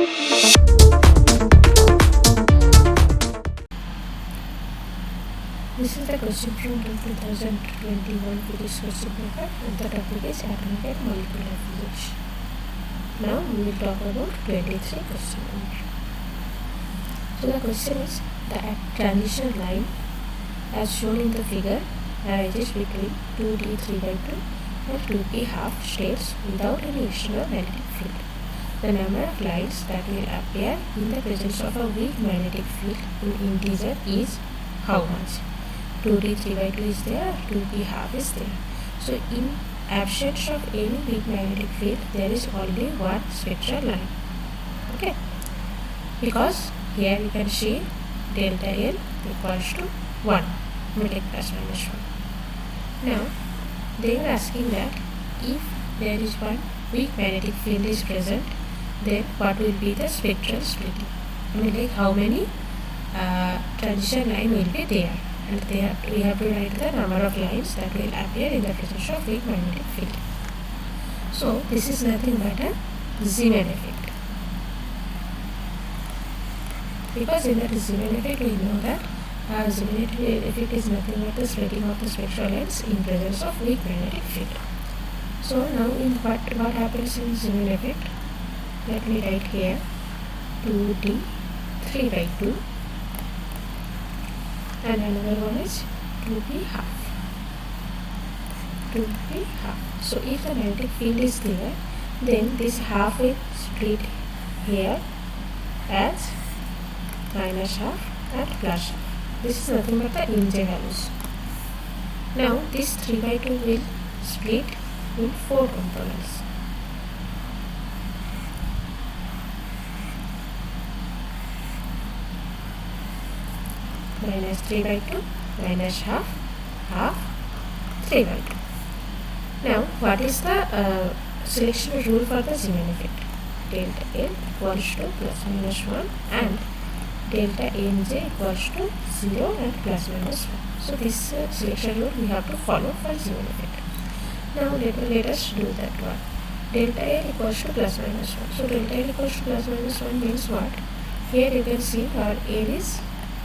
This is the question from 2021 Ph question paper, and the topic is atomic and molecular physics. Now we will talk about 23 question number. So the question is, the transition line as shown in the figure arises between 2d 3 by 2 and 2p half states without any external magnetic field. The number of lines that will appear in the presence of a weak magnetic field in integer is how much? 2d 3 by 2 is there, 2p half is there. So in absence of any weak magnetic field, there is only one spectral line. Okay, because here you can see delta L equals to 1. We take plus minus 1. Now they are asking that if there is one weak magnetic field is present, then what will be the spectral splitting? I mean, like how many transition line will be there, and we have to write the number of lines that will appear in the presence of weak magnetic field. So this is nothing but a Zeeman effect, because in that Zeeman effect we know that Zeeman effect is nothing but the splitting of the spectral lines in presence of weak magnetic field. So now in what happens in Zeeman effect? Let me write here 2d 3 by 2 and another one is 2p half. 2p half. So if the magnetic field is there, then this half will split here as minus half and plus half. This is nothing but the Nj values. Now this 3 by 2 will split in 4 components. Minus 3 by 2, minus half, half, 3 by 2. Now what is the selection rule for the Zeeman effect? Delta L equals to plus minus 1 and delta Nj equals to 0 and plus minus 1. So this selection rule we have to follow for Zeeman effect. Now let us do that one. Delta L equals to plus minus 1. So delta L equals to plus minus 1 means what? Here you can see our L is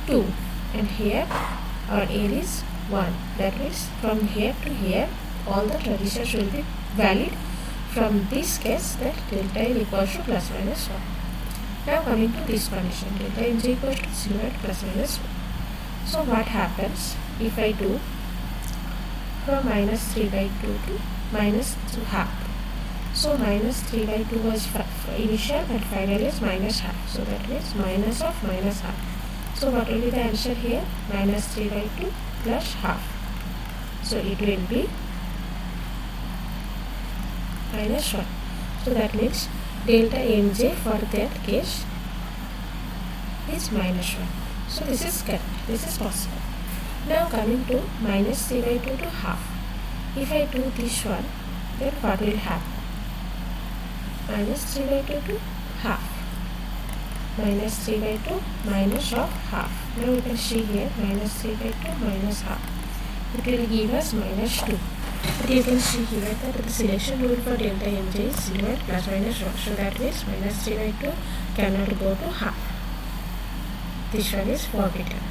2 and here our L is 1. That means from here to here all the transitions will be valid from this case, that delta L equals to plus minus 1. Now coming to this condition, delta Nj equals to 0 and plus minus 1. So what happens if I do from minus 3 by 2 to minus 2 half? So minus 3 by 2 was initial and final is minus half. So that means minus of minus half. So what will be the answer here? Minus 3 by 2 plus half. So it will be minus 1. So that means delta Nj for that case is minus 1. So this is correct. This is possible. Now coming to minus 3 by 2 to half. If I do this one, then what will happen? Minus 3 by 2 to half. Minus 3 by 2 minus of half. Now we can see here minus 3 by 2 minus half. It will give us minus 2. But you can see here that the selection rule for delta Nj is 0 and plus minus 1. So that means minus 3 by 2 cannot go to half. This one is forbidden.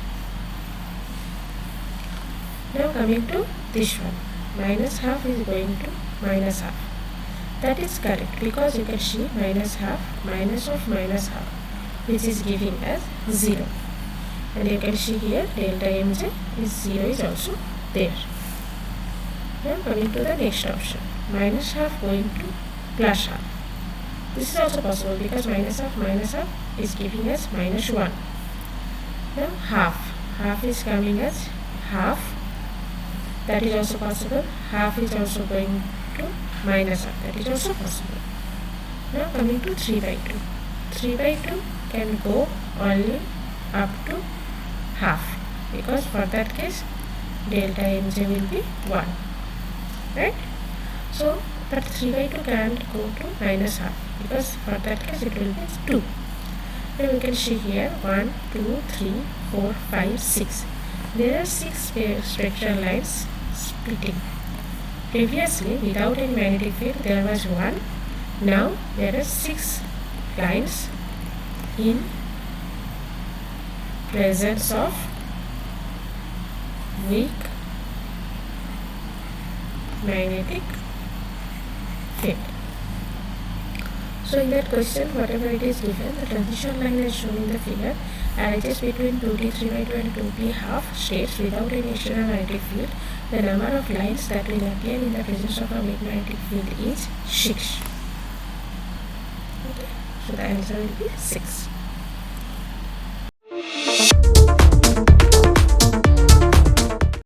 Now coming to this one. Minus half is going to minus half. That is correct, because you can see minus half minus of minus half, which is giving us 0. And you can see here delta Mj is 0 is also there. Now coming to the next option, minus half going to plus half. This is also possible because minus half is giving us minus 1. Now half is coming as half. That is also possible. Half is also going to minus half. That is also possible. Now coming to 3 by 2. 3 by 2 can go only up to half, because for that case delta Nj will be 1. Right? So but 3 by 2 can't go to minus half, because for that case it will be 2. Now we can see here 1, 2, 3, 4, 5, 6. There are 6 spectral lines splitting. Previously, without any magnetic field, there was 1. Now there are 6 lines in presence of weak magnetic field. So in that question, whatever it is given, the transition line is shown in the figure arises between 2T3/2 and 2P½ states without any external magnetic field. The number of lines that will appear in the presence of a weak magnetic field is 6. Okay. So the answer will be 6.